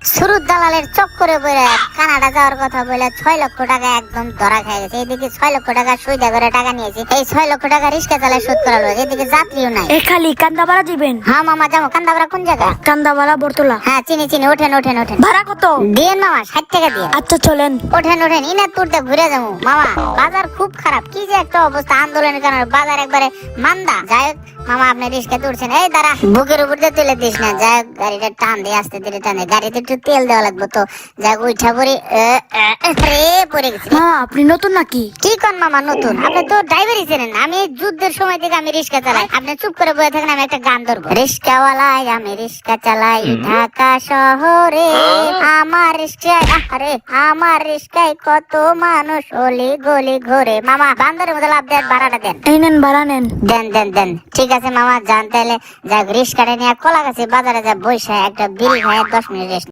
সুরুত দালালের চক্করে বলে কানাডা যাওয়ার কথা বলে 6 লক্ষ টাকা একদম ধরা খেয়ে গেছে। এদিকে 6 লক্ষ টাকা সুইদা করে টাকা নিয়েছি, এই 6 লক্ষ টাকা রিস্কা চালায় শোধ করা হলো। এদিকে যাত্রীও নাই। এই খালি কান্দাপাড়া দিবেন? হ্যাঁ মামা যাবো। কান্দাপাড়া কোন জায়গা? কান্দাপাড়া বর্তলা। হ্যাঁ চিনি চিনি, ওঠেন ওঠেন ওঠেন। ভাড়া কত? দিয়ে মামা 60 টাকা দিয়ে। আচ্ছা চলেন। ওঠেন ওঠেন, ইনা তুরতে ঘুরে যাবো। মামা বাজার খুব খারাপ, কি যে একটা অবস্থা, আন্দোলনের কারণে বাজার একবারে মান্দা। যাই হোক মামা আপনি রিস্কা তুলছেন, এই দাঁড়া বুকের উপর দিয়ে তুলে দিস না। যাই হোক গাড়িটা টান দিয়ে আস্তে ধীরে টানে, গাড়িতে একটু তেল দেওয়া লাগবে তো। যাই হোক উঠা পড়ি, পড়ে গেছি। মা আপনি নতুন নাকি? কি কোন মামা নতুন? আপনি তো ড্রাইভারই ছিলেন। আমি যুদ্ধের সময় থেকে আমি রিস্কা চালাই। আপনি চুপ করে বসে থাকেন, আমি একটা গান ধরবো। রিস্কাওয়ালাই আমি রিস্কা চালাই ঢাকা শহরে, আমার রিস্কায় আরে আমার রিস্কায় কত মানুষ অলি গলি ঘোরে। মামা বান্দরের মতো লাভ দেন, ভাড়াটা দেন। এই নেন ভাড়া নেন। দেন দেন দেন, ঠিক আছে মামা যান তাহলে। যাক রিস্কাটা নিয়ে কলা গাছে বাজারে যা বসে একটা বিড়ি খায় 10 মিনিট রেস্ট।